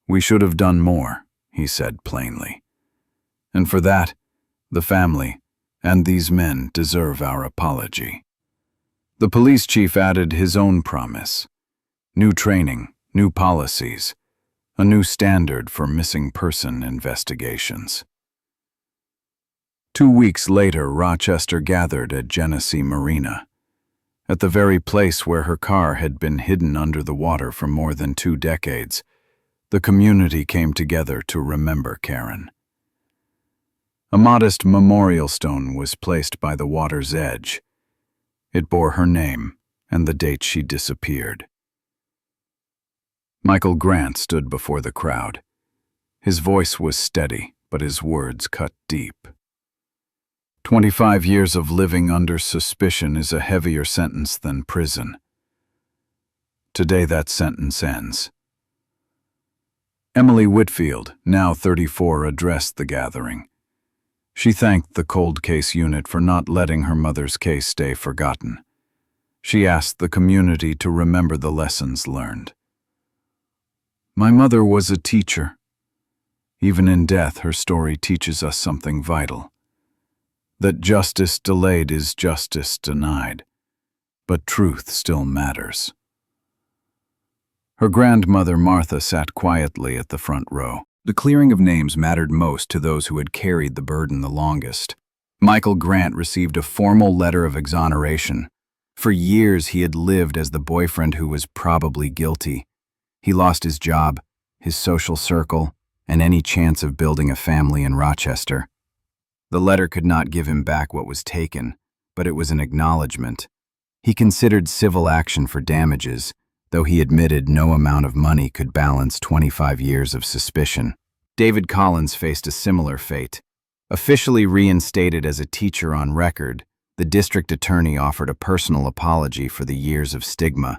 "We should have done more," he said plainly. "And for that, the family and these men deserve our apology." The police chief added his own promise: new training, new policies, a new standard for missing person investigations. 2 weeks later, Rochester gathered at Genesee Marina, at the very place where her car had been hidden under the water for more than 2 decades. The community came together to remember Karen. A modest memorial stone was placed by the water's edge. It bore her name and the date she disappeared. Michael Grant stood before the crowd. His voice was steady, but his words cut deep. 25 years of living under suspicion is a heavier sentence than prison. Today that sentence ends. Emily Whitfield, now 34, addressed the gathering. She thanked the cold case unit for not letting her mother's case stay forgotten. She asked the community to remember the lessons learned. "My mother was a teacher. Even in death, her story teaches us something vital. That justice delayed is justice denied, but truth still matters." Her grandmother Martha sat quietly at the front row. The clearing of names mattered most to those who had carried the burden the longest. Michael Grant received a formal letter of exoneration. For years he had lived as the boyfriend who was probably guilty. He lost his job, his social circle, and any chance of building a family in Rochester. The letter could not give him back what was taken, but it was an acknowledgement. He considered civil action for damages, though he admitted no amount of money could balance 25 years of suspicion. David Collins faced a similar fate. Officially reinstated as a teacher on record, the district attorney offered a personal apology for the years of stigma.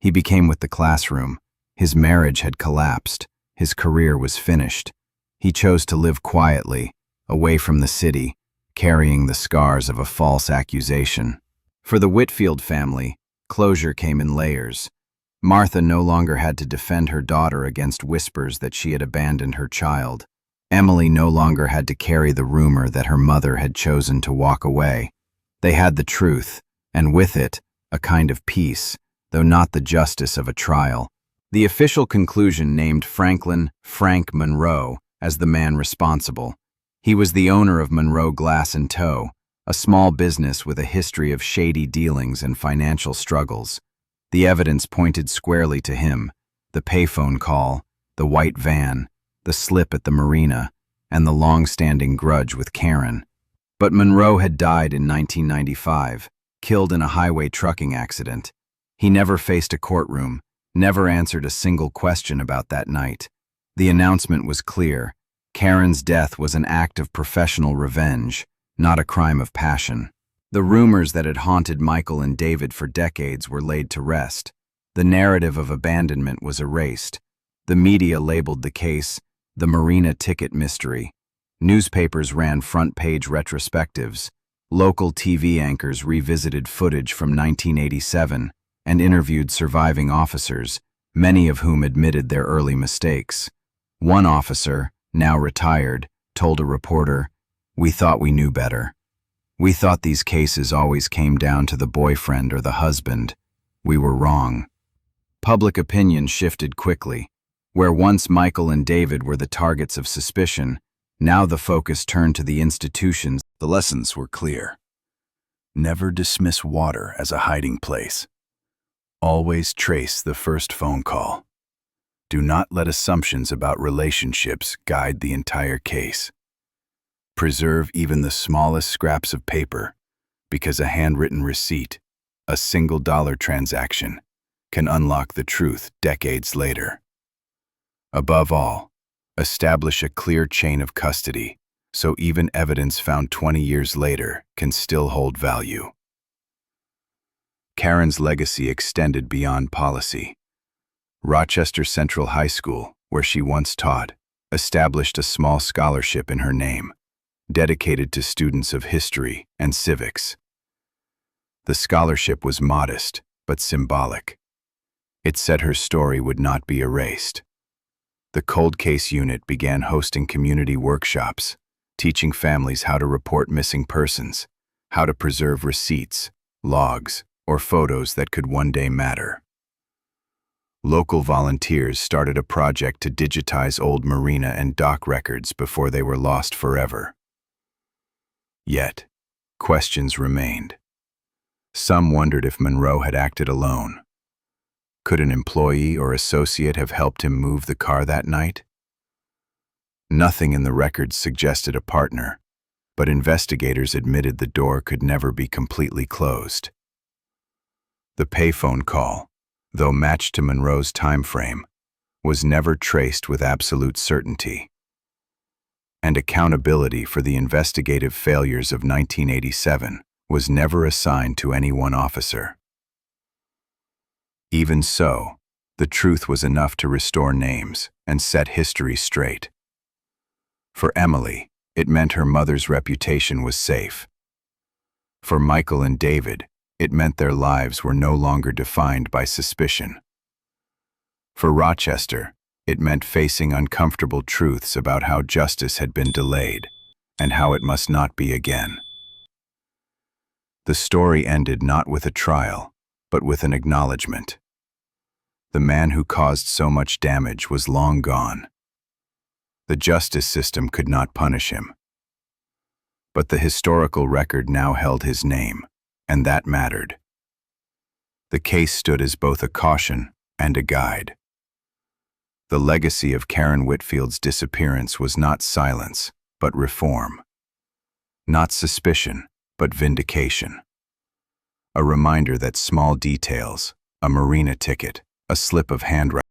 He became with the classroom. His marriage had collapsed. His career was finished. He chose to live quietly, away from the city, carrying the scars of a false accusation. For the Whitfield family, closure came in layers. Martha no longer had to defend her daughter against whispers that she had abandoned her child. Emily no longer had to carry the rumor that her mother had chosen to walk away. They had the truth, and with it, a kind of peace, though not the justice of a trial. The official conclusion named Frank Monroe as the man responsible. He was the owner of Monroe Glass and Tow, a small business with a history of shady dealings and financial struggles. The evidence pointed squarely to him: the payphone call, the white van, the slip at the marina, and the long-standing grudge with Karen. But Monroe had died in 1995, killed in a highway trucking accident. He never faced a courtroom, never answered a single question about that night. The announcement was clear: Karen's death was an act of professional revenge, not a crime of passion. The rumors that had haunted Michael and David for decades were laid to rest. The narrative of abandonment was erased. The media labeled the case the Marina ticket mystery. Newspapers ran front-page retrospectives. Local TV anchors revisited footage from 1987 and interviewed surviving officers, many of whom admitted their early mistakes. One officer, now retired, told a reporter, "We thought we knew better. We thought these cases always came down to the boyfriend or the husband. We were wrong." Public opinion shifted quickly. Where once Michael and David were the targets of suspicion, now the focus turned to the institutions. The lessons were clear. Never dismiss water as a hiding place. Always trace the first phone call. Do not let assumptions about relationships guide the entire case. Preserve even the smallest scraps of paper, because a handwritten receipt, a single dollar transaction, can unlock the truth decades later. Above all, establish a clear chain of custody, so even evidence found 20 years later can still hold value. Karen's legacy extended beyond policy. Rochester Central High School, where she once taught, established a small scholarship in her name, dedicated to students of history and civics. The scholarship was modest, but symbolic. It said her story would not be erased. The cold case unit began hosting community workshops, teaching families how to report missing persons, how to preserve receipts, logs, or photos that could one day matter. Local volunteers started a project to digitize old marina and dock records before they were lost forever. Yet, questions remained. Some wondered if Monroe had acted alone. Could an employee or associate have helped him move the car that night? Nothing in the records suggested a partner, but investigators admitted the door could never be completely closed. The payphone call, though matched to Monroe's time frame, was never traced with absolute certainty. And accountability for the investigative failures of 1987 was never assigned to any one officer. Even so, the truth was enough to restore names and set history straight. For Emily, it meant her mother's reputation was safe. For Michael and David, it meant their lives were no longer defined by suspicion. For Rochester, it meant facing uncomfortable truths about how justice had been delayed and how it must not be again. The story ended not with a trial, but with an acknowledgement. The man who caused so much damage was long gone. The justice system could not punish him. But the historical record now held his name, and that mattered. The case stood as both a caution and a guide. The legacy of Karen Whitfield's disappearance was not silence, but reform. Not suspicion, but vindication. A reminder that small details, a marina ticket, a slip of handwriting,